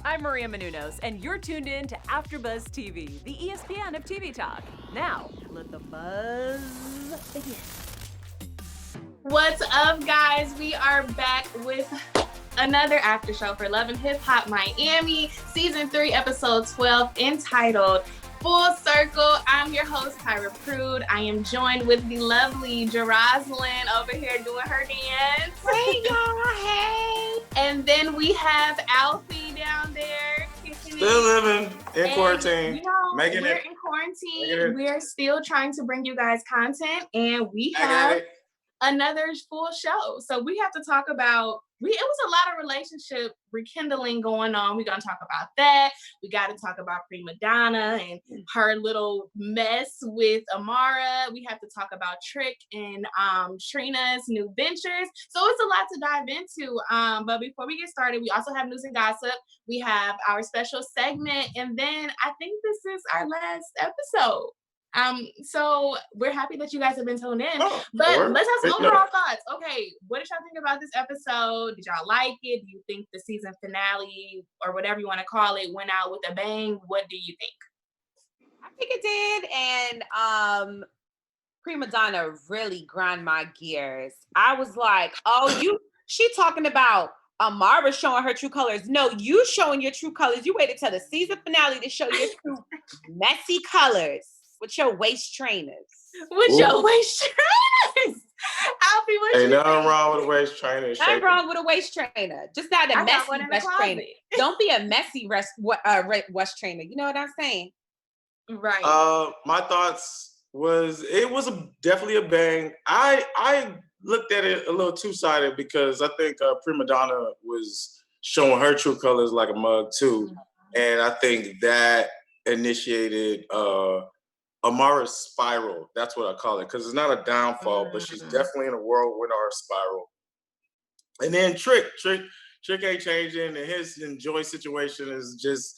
I'm Maria Menounos, and you're tuned in to AfterBuzz TV, the ESPN of TV talk. Now, let the buzz begin. What's up, guys? We are back with another after show for Love and Hip Hop Miami, Season 3, Episode 12, entitled Full Circle. I'm your host, Tyra Prude. I am joined with the lovely Jeroslyn over here doing her dance. Hey, y'all. Hey. And then we have Alfie down there. Still living in quarantine. You know, we're in quarantine. We're still trying to bring you guys content, and we have another full show. So we have to talk about, it was a lot of relationship rekindling going on. We're going to talk about that. We got to talk about Premadonna and her little mess with Amara. We have to talk about Trick and Trina's new ventures. So it's a lot to dive into. But before we get started, we also have news and gossip. We have our special segment. And then I think this is our last episode. So we're happy that you guys have been tuned in, but let's have some overall thoughts. Okay, what did y'all think about this episode? Did y'all like it? Do you think the season finale, or whatever you want to call it, went out with a bang? What do you think? I think it did, and Premadonna really grind my gears. I was like, oh, she talking about Amara showing her true colors. No, you showing your true colors. You waited till the season finale to show your true messy colors. With your waist trainers. Your waist trainers. Alfie, what ain't nothing wrong with a waist trainer. Nothing wrong with a waist trainer. Just not a messy waist trainer. Don't be a messy waist trainer. You know what I'm saying? Right. My thoughts was it was definitely a bang. I looked at it a little two-sided because I think Premadonna was showing her true colors like a mug too. Mm-hmm. And I think that initiated Amara's spiral. That's what I call it, because it's not a downfall, but she's definitely in a whirlwind or a spiral. And then Trick ain't changing, and his enjoy situation is just,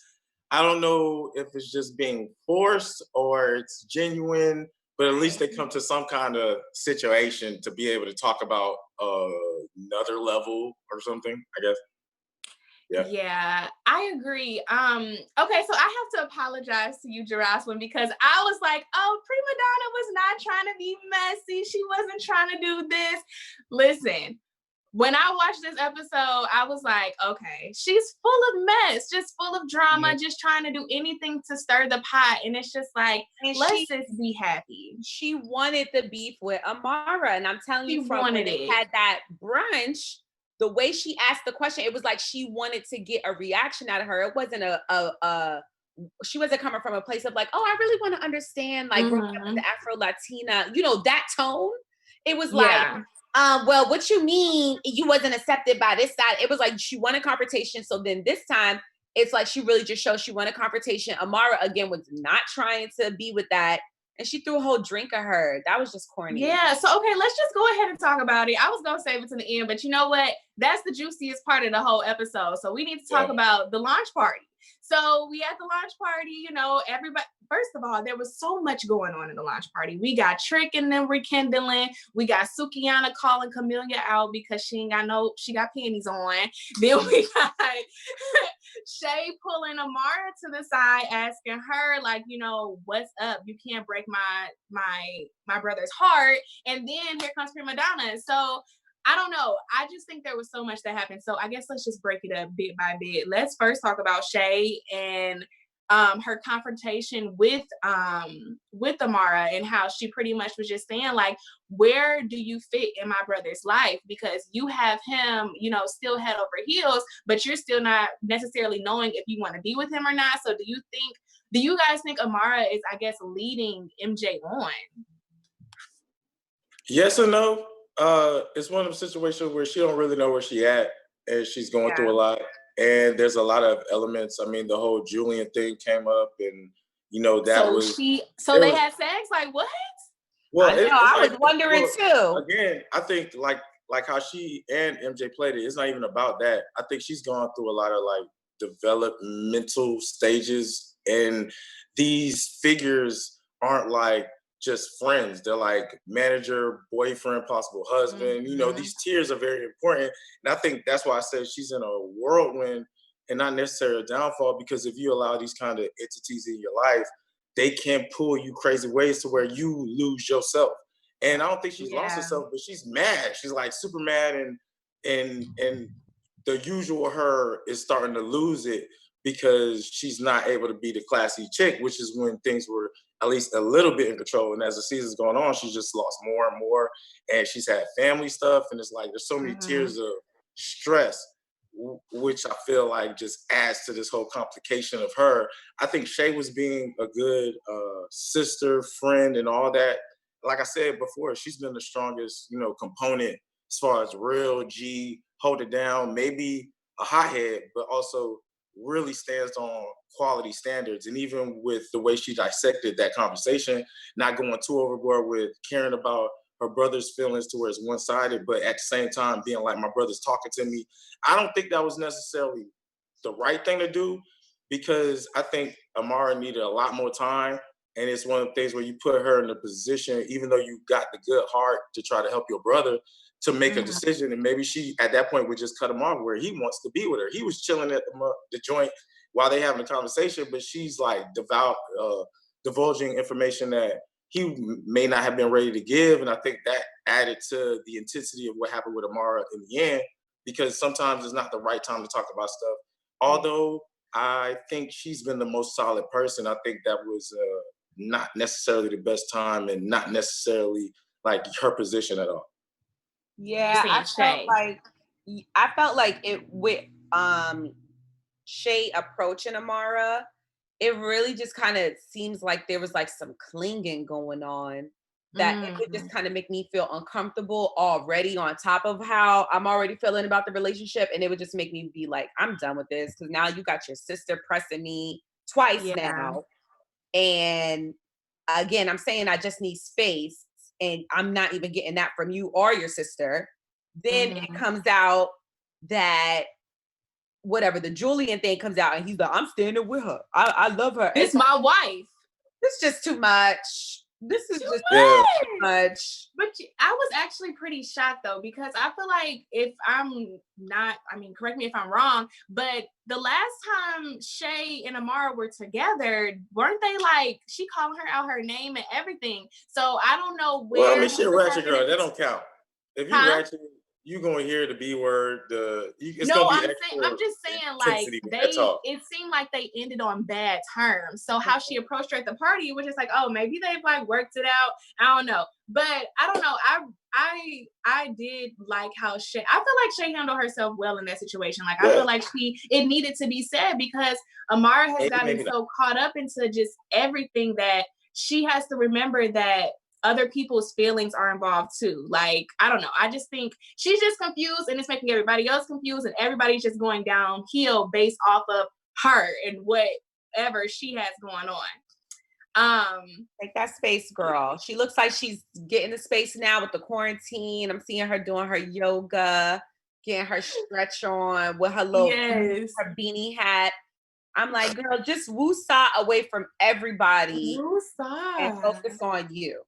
I don't know if it's just being forced or it's genuine, but at least they come to some kind of situation to be able to talk about another level or something, I guess. Yeah, I agree. Okay, so I have to apologize to you, Jeroslyn, because I was like, oh, Premadonna was not trying to be messy. She wasn't trying to do this. Listen, when I watched this episode, I was like, okay, she's full of mess, just full of drama, just trying to do anything to stir the pot. And it's just like, let's just be happy. She wanted the beef with Amara. And I'm telling you, from when they had that brunch, the way she asked the question, it was like she wanted to get a reaction out of her. It wasn't she wasn't coming from a place of like, oh, I really want to understand, like, the Afro-Latina, that tone. It was like, well, what you mean you wasn't accepted by this side? It was like she wanted confrontation. So then this time, it's like she really just showed she wanted confrontation. Amara, again, was not trying to be with that. And she threw a whole drink at her. That was just corny. Yeah, so okay, let's just go ahead and talk about it. I was gonna save it to the end, but you know what? That's the juiciest part of the whole episode. So we need to talk about the launch party. So we at the launch party, everybody, first of all, there was so much going on in the launch party. We got Trick and them rekindling. We got Sukihana calling Camellia out because she got panties on. Then we got Shay pulling Amara to the side, asking her, like, what's up? You can't break my brother's heart. And then here comes Premadonna. So I don't know. I just think there was so much that happened. So I guess let's just break it up bit by bit. Let's first talk about Shay and her confrontation with Amara, and how she pretty much was just saying, like, where do you fit in my brother's life? Because you have him, still head over heels, but you're still not necessarily knowing if you want to be with him or not. So do you guys think Amara is, I guess, leading Emjay on? Yes or no? It's one of the situations where she don't really know where she at, and she's going through a lot. And there's a lot of elements. I mean, the whole Julian thing came up, and they had sex. Like what? Well, I was wondering too. Again, I think like how she and Emjay played it. It's not even about that. I think she's gone through a lot of like developmental stages, and these figures aren't like just friends. They're like manager, boyfriend, possible husband. These tiers are very important. And I think that's why I said she's in a whirlwind. and not necessarily a downfall, because if you allow these kind of entities in your life, they can pull you crazy ways to where you lose yourself. And I don't think she's lost herself, but she's mad. She's like super mad, and the usual her is starting to lose it because she's not able to be the classy chick, which is when things were at least a little bit in control. And as the season's going on, she's just lost more and more. And she's had family stuff. And it's like, there's so many tiers of stress, which I feel like just adds to this whole complication of her. I think Shay was being a good sister, friend, and all that. Like I said before, she's been the strongest, component as far as real G, hold it down, maybe a hothead, but also really stands on quality standards. And even with the way she dissected that conversation, not going too overboard with caring about her brother's feelings to where it's one-sided, but at the same time being like, my brother's talking to me. I don't think that was necessarily the right thing to do, because I think Amara needed a lot more time. And it's one of the things where you put her in a position, even though you got the good heart to try to help your brother, to make a decision. And maybe she, at that point, would just cut him off where he wants to be with her. He was chilling at the joint while they having a conversation, but she's like divulging information that he may not have been ready to give. And I think that added to the intensity of what happened with Amara in the end, because sometimes it's not the right time to talk about stuff. Although I think she's been the most solid person, I think that was not necessarily the best time and not necessarily like her position at all. Yeah, I felt like it with Shay approaching Amara, it really just kind of seems like there was like some clinging going on that it would just kind of make me feel uncomfortable already, on top of how I'm already feeling about the relationship. And it would just make me be like, I'm done with this, because now you got your sister pressing me twice now. And again, I'm saying I just need space, and I'm not even getting that from you or your sister. Then it comes out that whatever, the Julian thing comes out, and he's like, I'm standing with her. I love her. It's my wife. It's just too much. This is just too much. But I was actually pretty shocked though, because I feel like, if I'm not, correct me if I'm wrong, but the last time Shay and Amara were together, weren't they like, she called her out her name and everything? So I don't know where. Well, she a ratchet girl. That don't count. If you ratchet, you gonna hear the B word. I'm just saying, like, it seemed like they ended on bad terms. So how she approached her at the party, which is like, oh, maybe they've like worked it out. I don't know, but I don't know. I did like how Shay. I feel like Shay handled herself well in that situation. Like, I feel like it needed to be said, because Amara has gotten so caught up into just everything that she has to remember that other people's feelings are involved too. Like, I don't know. I just think she's just confused, and it's making everybody else confused, and everybody's just going downhill based off of her and whatever she has going on. Like that space girl. She looks like she's getting the space now with the quarantine. I'm seeing her doing her yoga, getting her stretch on with her little her beanie hat. I'm like, girl, just woosah away from everybody and focus on you.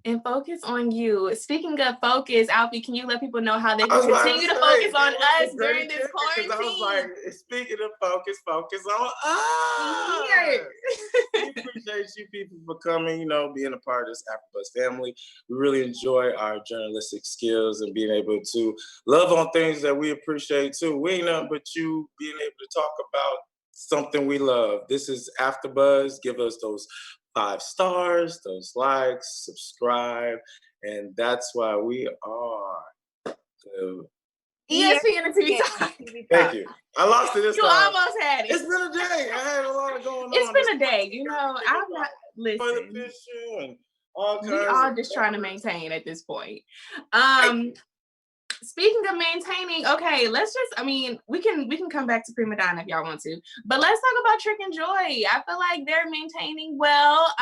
And focus on you. Speaking of focus, Alfie, can you let people know how they can continue to focus on us during this quarantine? I was like, speaking of focus on us. We appreciate you people for coming, being a part of this AfterBuzz family. We really enjoy our journalistic skills and being able to love on things that we appreciate too. We ain't nothing but you being able to talk about something we love. This is AfterBuzz. Give us those 5 stars, those likes, subscribe, and that's why we are the ESPN and TV Talk. Thank you. I lost it this time. You almost had it. It's been a day. I had a lot going on. It's been a day. I'm not listening. We all just trying to maintain at this point. Speaking of maintaining, okay, let's just, we can come back to Premadonna if y'all want to, but let's talk about Trick and Joy. I feel like they're maintaining well.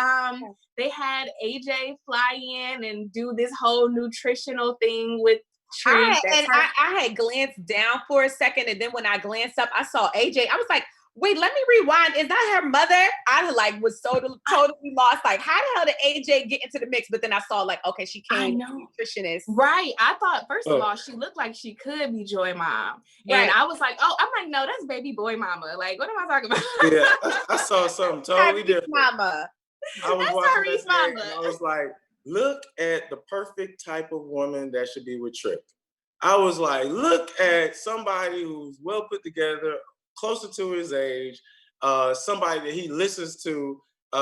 They had AJ fly in and do this whole nutritional thing with Trick. I had glanced down for a second, and then when I glanced up, I saw AJ. I was like, Wait, let me rewind. Is that her mother? I like was so totally lost. Like, how the hell did AJ get into the mix? But then I saw like, okay, she came nutritionist. Right. I thought first of all, she looked like she could be Joy mom. Right. And I was like, oh, I'm like, no, that's baby boy mama. Like, what am I talking about? Yeah, I saw something totally different. Mama. I was watching this mama. And I was like, look at the perfect type of woman that should be with Trick. I was like, look at somebody who's well put together, closer to his age, somebody that he listens to,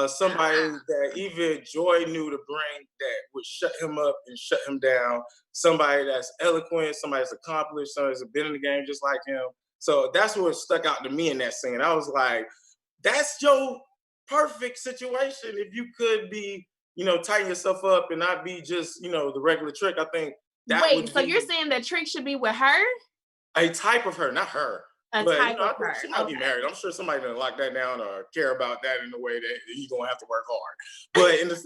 somebody that even Joy knew to bring that would shut him up and shut him down, somebody that's eloquent, somebody that's accomplished, somebody that's been in the game just like him. So that's what stuck out to me in that scene. I was like, that's your perfect situation. If you could be, tighten yourself up and not be just, the regular Trick, I think that Wait, so you're saying that Trick should be with her? A type of her, not her. But, type of her. She might be married. I'm sure somebody doesn't lock that down or care about that in the way that he's gonna have to work hard. But in the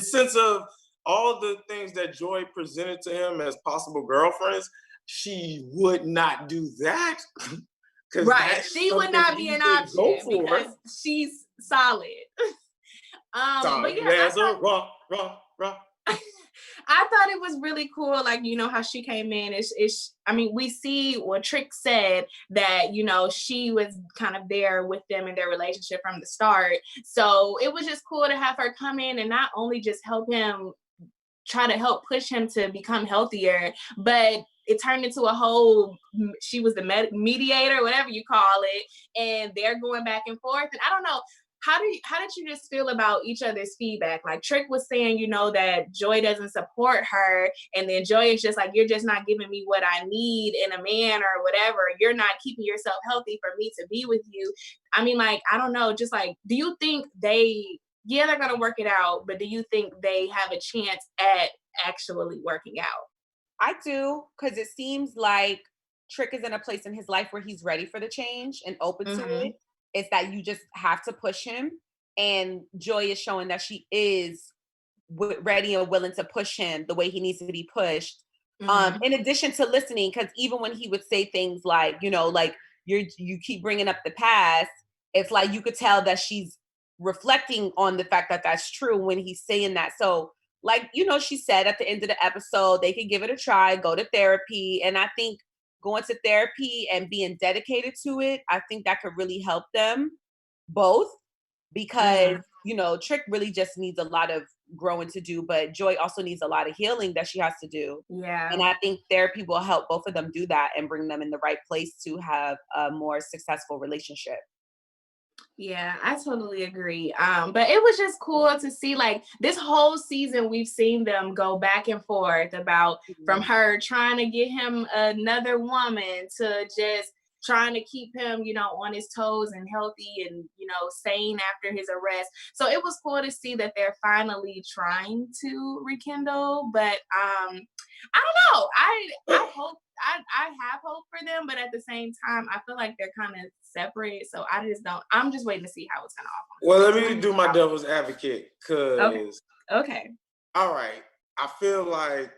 sense of all the things that Joy presented to him as possible girlfriends, she would not do that. Right, she would not be an option because she's solid. Solid as a rock. I thought it was really cool, like, how she came in. We see what Trick said that, she was kind of there with them in their relationship from the start. So it was just cool to have her come in and not only just help him, try to help push him to become healthier, but it turned into a whole, she was the mediator, whatever you call it, and they're going back and forth. And I don't know, how did you just feel about each other's feedback? Like Trick was saying, that Joy doesn't support her, and then Joy is just like, you're just not giving me what I need in a man or whatever. You're not keeping yourself healthy for me to be with you. I don't know, just like, do you think they're gonna work it out, but do you think they have a chance at actually working out? I do, because it seems like Trick is in a place in his life where he's ready for the change and open to it. It's that you just have to push him. And Joy is showing that she is ready and willing to push him the way he needs to be pushed. In addition to listening, because even when he would say things like, you keep bringing up the past, it's like you could tell that she's reflecting on the fact that that's true when he's saying that. So, like, she said at the end of the episode, they could give it a try, go to therapy. And I think going to therapy and being dedicated to it, I think that could really help them both, because, Trick really just needs a lot of growing to do, but Joy also needs a lot of healing that she has to do. Yeah. And I think therapy will help both of them do that and bring them in the right place to have a more successful relationship. Yeah, I totally agree. But it was just cool to see, like, this whole season we've seen them go back and forth about from her trying to get him another woman to just trying to keep him, on his toes and healthy and, sane after his arrest. So it was cool to see that they're finally trying to rekindle. But I don't know. I hope I have hope for them, but at the same time, I feel like they're kind of separate. So I'm just waiting to see how it's gonna off. Well, let me do my devil's advocate, because okay. All right. I feel like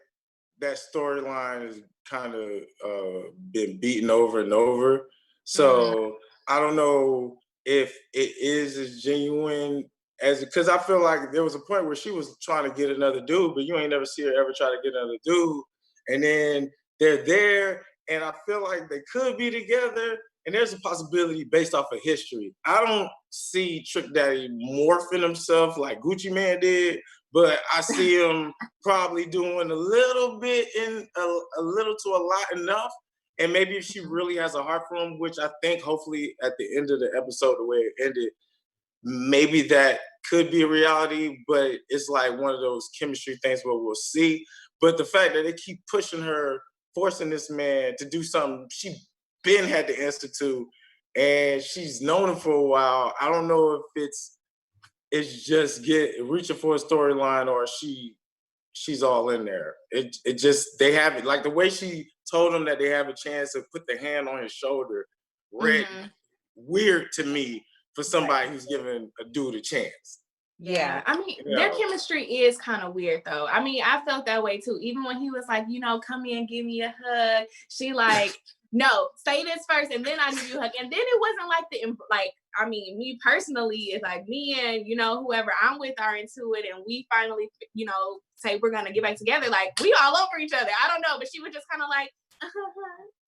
that storyline has kind of been beaten over and over. So I don't know if it is as genuine as, because I feel like there was a point where she was trying to get another dude, but you ain't never see her ever try to get another dude. And then they're there, and I feel like they could be together, and there's a possibility based off of history. I don't see Trick Daddy morphing himself like Gucci Mane did, but I see him probably doing a little bit in a little to a lot enough. And maybe if she really has a heart for him, which I think hopefully at the end of the episode, the way it ended, maybe that could be a reality, but it's like one of those chemistry things where we'll see. But the fact that they keep pushing her, forcing this man to do something she been had to institute, and she's known him for a while. I don't know if it's just reaching for a storyline, or she's all in there. It just, they have it, like the way she told him that they have a chance to put the hand on his shoulder, weird to me for somebody who's giving a dude a chance. Yeah, their chemistry is kind of weird though. I felt that way too. Even when he was like, come here and give me a hug, she like No, say this first, and then I'll give you a hug. And then it wasn't like me personally, it's like me and, whoever I'm with are into it, and we finally, say we're gonna get back together. Like, we all over each other. I don't know, but she was just kind of like,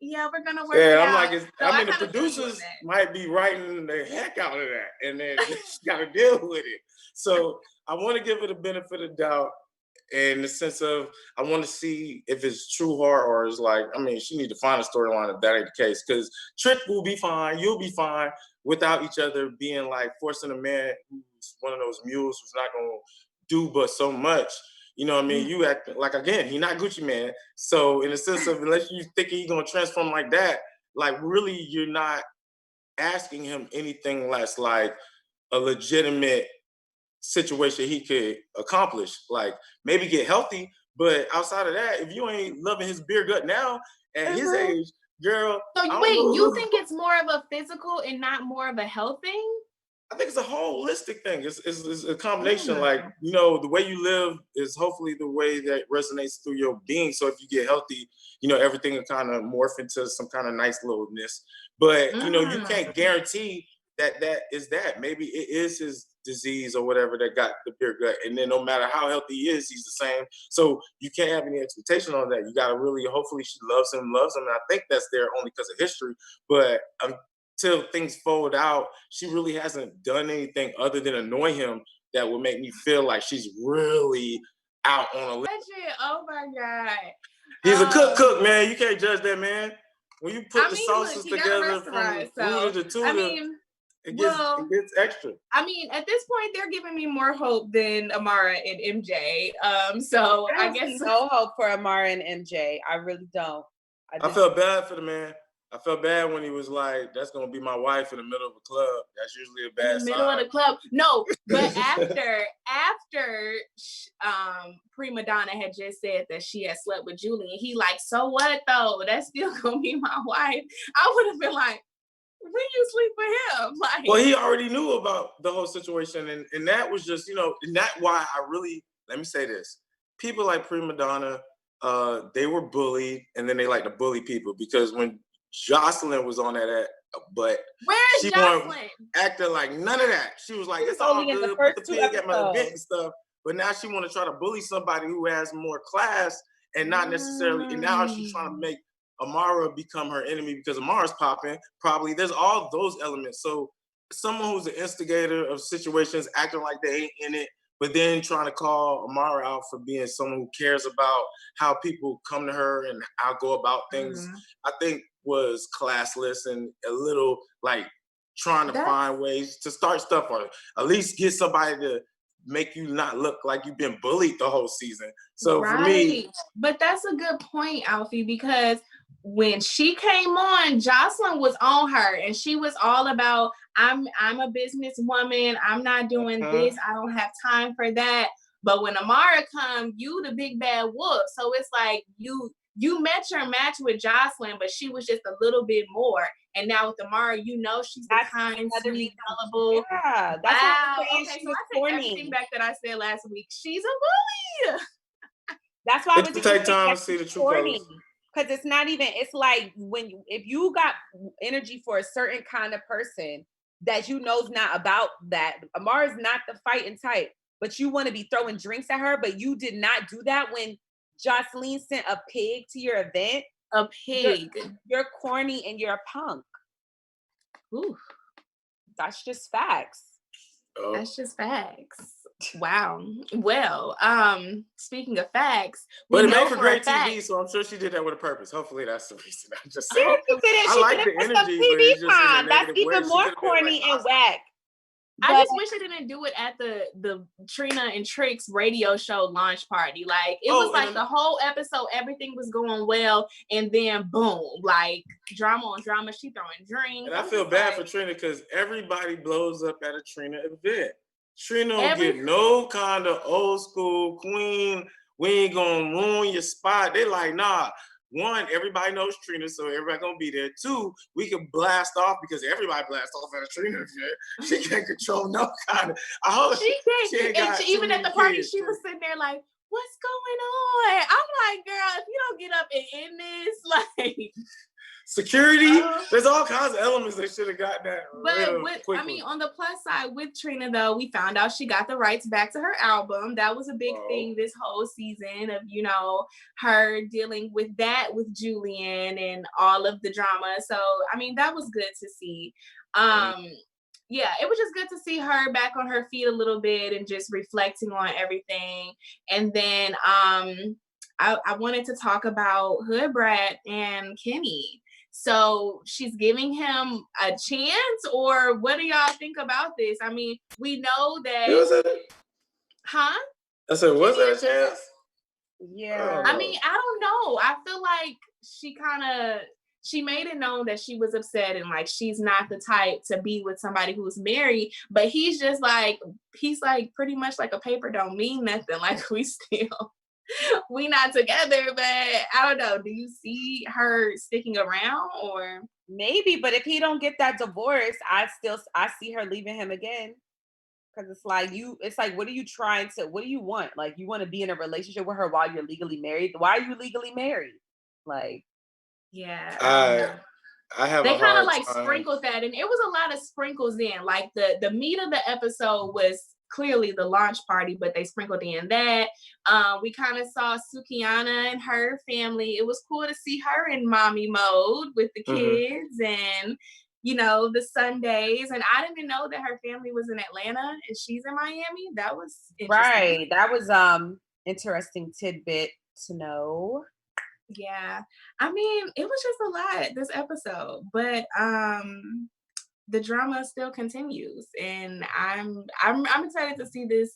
yeah, we're gonna work it out. Yeah, the producers might be writing the heck out of that, and then she got to deal with it. So I want to give her the benefit of doubt, in the sense of I want to see if it's true heart or it's like, she need to find a storyline if that ain't the case. Because Trick will be fine, you'll be fine without each other being like forcing a man who's one of those mules who's not gonna do but so much. You know what I mean? You act like, again, he not Gucci Man. So in the sense of, unless you think he's gonna transform like that, like really you're not asking him anything less like a legitimate situation he could accomplish. Like maybe get healthy, but outside of that, if you ain't loving his beer gut now at his age, girl. So wait, you think it's more of a physical and not more of a health thing? I think it's a holistic thing. It's a combination. Like, the way you live is hopefully the way that resonates through your being. So if you get healthy, everything will kind of morph into some kind of nice littleness. But, you can't guarantee that is that. Maybe it is his disease or whatever that got the beer gut. And then no matter how healthy he is, he's the same. So you can't have any expectation on that. You got to really, hopefully she loves him. And I think that's there only because of history. But until things fold out, she really hasn't done anything other than annoy him that would make me feel like she's really out on a limb. Oh my God. He's a cook, man. You can't judge that, man. When you put the sauces together from Prude to tuna, it gets extra. At this point, they're giving me more hope than Amara and Emjay. So I guess no hope for Amara and Emjay. I really don't. I felt bad for the man. I felt bad when he was like, "That's gonna be my wife in the middle of a club." That's usually a bad sign. In the middle of the club. No, but after Premadonna had just said that she had slept with Julie, and he like, so what though? That's still gonna be my wife. I would have been like, when you sleep with him? Like, well, he already knew about the whole situation, and that was just, and that's why I really, let me say this. People like Premadonna, they were bullied, and then they like to bully people, because when Jeroslyn was on that, but where's Jeroslyn? Acting like none of that. She was like, it's all good, put the pig at my event and stuff. But now she want to try to bully somebody who has more class and not necessarily, and now she's trying to make Amara become her enemy because Amara's popping. Probably there's all those elements. So someone who's an instigator of situations, acting like they ain't in it, but then trying to call Amara out for being someone who cares about how people come to her and how go about things, I think was classless and a little like trying to find ways to start stuff or at least get somebody to make you not look like you've been bullied the whole season. So for me. But that's a good point, Alfie, because when she came on, Jeroslyn was on her and she was all about, I'm a businesswoman. I'm not doing this. I don't have time for that. But when Amara come, you the big bad wolf. So it's like you met your match with Jeroslyn, but she was just a little bit more. And now with Amara, she's the kind, sweet, gullible. Yeah, that's wow. Okay, so I take everything back that I said last week. She's a bully. That's why it take time to see the true colors. Because it's not even, it's like if you got energy for a certain kind of person that is not about that. Amara's not the fighting type, but you want to be throwing drinks at her, but you did not do that when Jeroslyn sent a pig to your event. A pig. You're corny and you're a punk. Ooh. That's just facts. Oh. That's just facts. Wow. Well, speaking of facts, but it made for great TV, so I'm sure she did that with a purpose. Hopefully that's the reason. I'm just saying. I like the energy, but it's just that's even more corny and whack. I just wish I didn't do it at the Trina and Trick's radio show launch party. Like it was like the whole episode, everything was going well, and then boom, like drama on drama. She throwing drinks. And I feel bad for Trina because everybody blows up at a Trina event. Trina don't get no kind of old school queen. We ain't gonna ruin your spot. They like, nah. One, everybody knows Trina, so everybody gonna be there. Two, we can blast off because everybody blasts off at a Trina event. She can't control no kind of. She can't. Even at the party, she was sitting there like, what's going on? I'm like, girl, if you don't get up and end this, like security, there's all kinds of elements they should have got that. But on the plus side with Trina though, we found out she got the rights back to her album. That was a big thing this whole season of, you know, her dealing with that with Julian and all of the drama. So I mean, that was good to see. Yeah, it was just good to see her back on her feet a little bit and just reflecting on everything. And then I wanted to talk about Hoodbrat and Kenny. So she's giving him a chance, or what do y'all think about this? I mean, we know that. Was it? Huh? I said, was that a chance? Yeah. I mean, I don't know. I feel like she made it known that she was upset and like she's not the type to be with somebody who's married, but he's like pretty much like a paper don't mean nothing. Like we not together, but I don't know. Do you see her sticking around or maybe? But if he don't get that divorce, I see her leaving him again. Because it's like what are you want? Like, you want to be in a relationship with her while you're legally married? Why are you legally married? Like, yeah. I have. They kind of like sprinkled that, and it was a lot of sprinkles in. Like the meat of the episode was clearly the launch party, but they sprinkled in that. We kind of saw Sukiana and her family. It was cool to see her in mommy mode with the kids and, you know, the Sundays. And I didn't even know that her family was in Atlanta and she's in Miami. That was interesting. Right. That was interesting tidbit to know. Yeah. I mean, it was just a lot this episode, but the drama still continues, and I'm excited to see this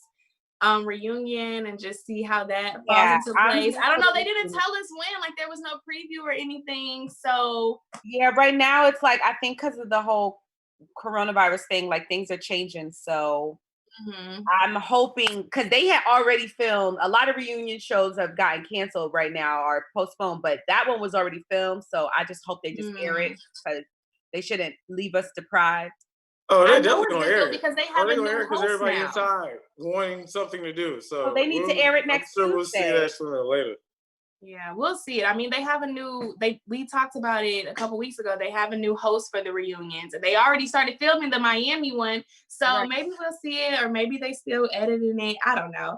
reunion and just see how that falls into place. I don't know. They didn't tell us when. Like, there was no preview or anything. So yeah, right now it's like, I think because of the whole coronavirus thing, like things are changing. So I'm hoping, because they had already filmed a lot of reunion shows have gotten canceled right now or postponed, but that one was already filmed. So I just hope they just air it, because they shouldn't leave us deprived. Oh, they're definitely gonna air it because they have a new host because everybody now. inside wanting something to do. So they need to air it next Tuesday. We'll see that sooner or later. Yeah, we'll see it. I mean, they have we talked about it a couple weeks ago. They have a new host for the reunions, and they already started filming the Miami one. So maybe we'll see it, or maybe they still editing it. I don't know.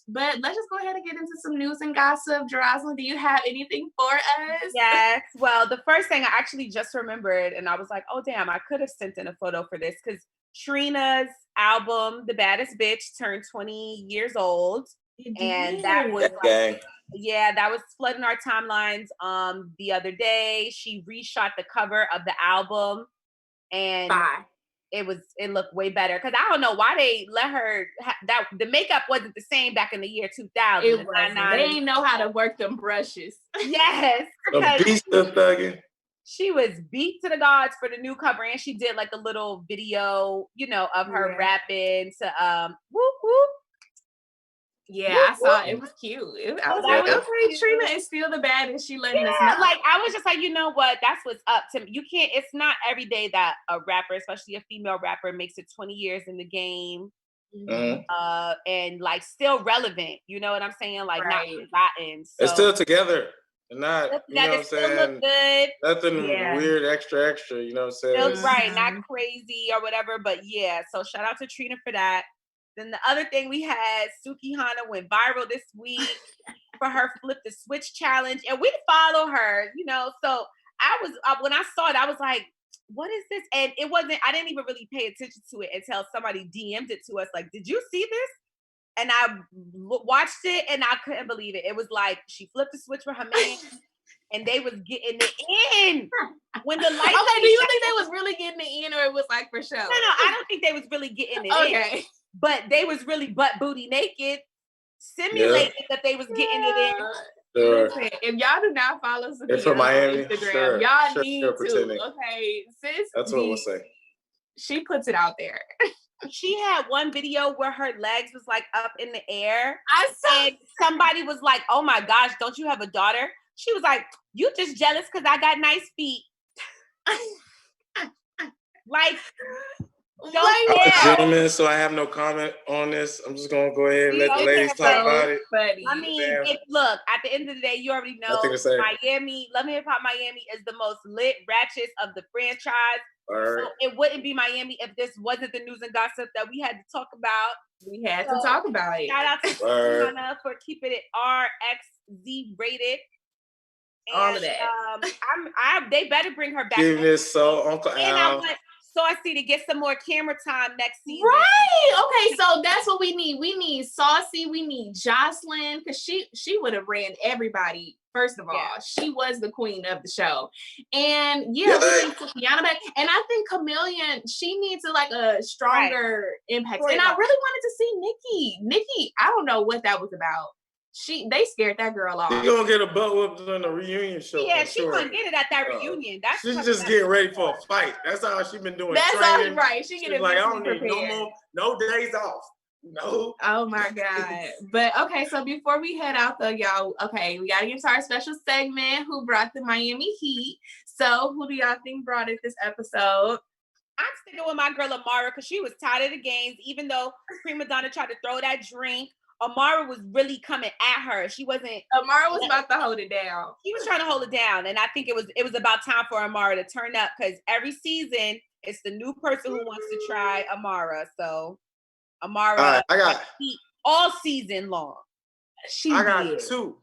But let's just go ahead and get into some news and gossip. Jeroslyn, do you have anything for us? Yes. Well, the first thing I actually just remembered, and I was like, oh damn, I could have sent in a photo for this, because Trina's album, The Baddest Bitch, turned 20 years old. And that was that was flooding our timelines the other day. She reshot the cover of the album, and it looked way better, because I don't know why they let her that. The makeup wasn't the same back in the year 2000. It wasn't. They didn't know how to work them brushes. Yes, a beast of thugging. She was beat to the gods for the new cover, and she did like a little video, you know, of her rapping to whoop whoop. Yeah, I saw it. It was cute. I was like, okay, Trina is still the baddest. She letting us know. Like, I was just like, you know what? That's what's up to me. You can't. It's not every day that a rapper, especially a female rapper, makes it 20 years in the game, and like still relevant. You know what I'm saying? Like not forgotten. So, it's still together. And not, you know what I'm saying? Look good. Nothing weird, extra, you know what I'm saying? Still, right, not crazy or whatever, but yeah. So shout out to Trina for that. Then the other thing we had, Sukiana went viral this week for her flip the switch challenge, and we follow her, you know. So I was when I saw it, I was like, "What is this?" And it wasn't. I didn't even really pay attention to it until somebody DM'd it to us, like, "Did you see this?" And I watched it, and I couldn't believe it. It was like she flipped the switch for her man, and they was getting it in when the lights. Okay, do you think they was really getting it in, or it was like for show? No, I don't think they was really getting it in. But they was really butt booty naked, simulating that they was getting it in. Sure. Listen, if y'all do not follow Sukiana from Miami, on Instagram, y'all need to. pretending. Okay, sis. That's what we'll say. She puts it out there. She had one video where her legs was like up in the air. And somebody was like, "Oh my gosh, don't you have a daughter?" She was like, "You just jealous because I got nice feet." Like, I'm a gentleman, so I have no comment on this. I'm just gonna go ahead and let the ladies talk about it. Funny. I mean, look, at the end of the day, you already know Miami, Love and Hip Hop Miami is the most lit, ratchet of the franchise. So it wouldn't be Miami if this wasn't the news and gossip that we had to talk about. We had to talk about it. Shout out to Trina for keeping it RXZ rated. And, all of that. They better bring her back. Give this Uncle and Al. I want Saucy to get some more camera time next season. Right. Okay, so that's what we need. We need Saucy. We need Jeroslyn, because she would have ran everybody. First of all, she was the queen of the show. And we need Tiana back. And I think Chameleon, she needs a stronger impact. And I really wanted to see Nikki. Nikki, I don't know what that was about. They scared that girl off. She's gonna get a butt whooped on the reunion show. Yeah, she's gonna get it at that reunion. She's just getting ready for a fight. That's how she's been doing. That's all right. She's like, I don't need no days off. No. Oh my God. But okay, so before we head out though, y'all, we gotta get to our special segment. Who brought the Miami Heat? So who do y'all think brought it this episode? I'm sticking with my girl Amara because she was tired of the games, even though Premadonna tried to throw that drink. Amara was really coming at her. Amara was about to hold it down. She was trying to hold it down. And I think it was about time for Amara to turn up, because every season it's the new person who wants to try Amara. So Amara, I got all season long. I got two.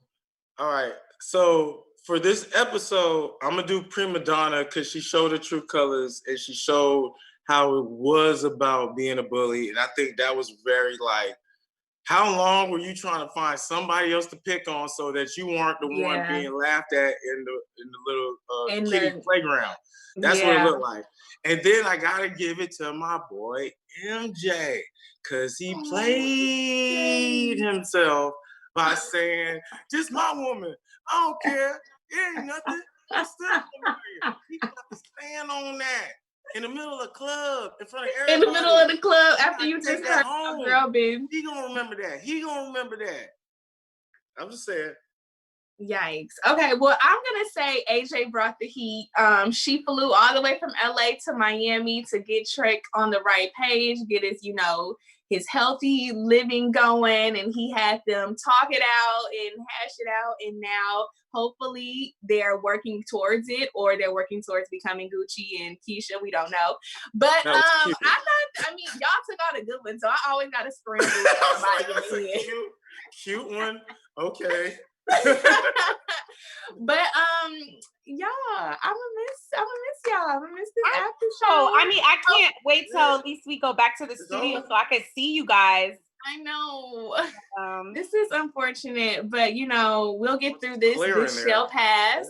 All right. So for this episode, I'm gonna do Premadonna because she showed her true colors and she showed how it was about being a bully. And I think that was very how long were you trying to find somebody else to pick on so that you weren't the one being laughed at in the little kiddie playground? That's what it looked like. And then I gotta give it to my boy Emjay, because he played himself by saying, "Just my woman. I don't care. It ain't nothing. I'm still gonna be here." He got to stand on that. In the middle of the club, in front of everybody. In the middle of the club, after you just heard a girl, baby. He gonna remember that. I'm just saying. Yikes. Okay, well, I'm gonna say AJ brought the heat. She flew all the way from LA to Miami to get Trick on the right page, get his healthy living going, and he had them talk it out and hash it out, and now hopefully they're working towards it, or they're working towards becoming Gucci and Keisha. We don't know, but y'all took all the good ones, so I always gotta scramble somebody in the head. Cute one, okay. But y'all, I'm gonna miss y'all. I'm gonna miss this after show. I mean, I can't wait till at least we go back to the studio so I can see you guys. I know. This is unfortunate, but we'll get through this. This shall pass.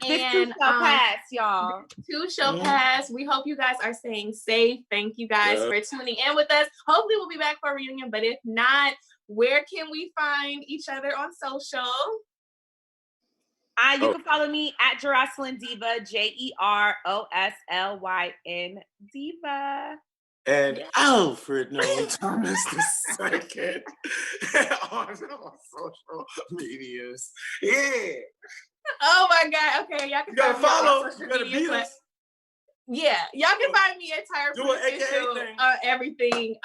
This too shall pass, y'all. Too shall pass. We hope you guys are staying safe. Thank you guys for tuning in with us. Hopefully we'll be back for a reunion, but if not, where can we find each other on social? You can follow me at Jeroslyn Diva, JeRoslyn Diva. And Alfred Nolan Thomas II on social medias. Yeah. Oh my God. Okay, y'all can follow. You gotta beat us. Yeah, y'all can find me at Tyra. Do an AKA thing. Everything.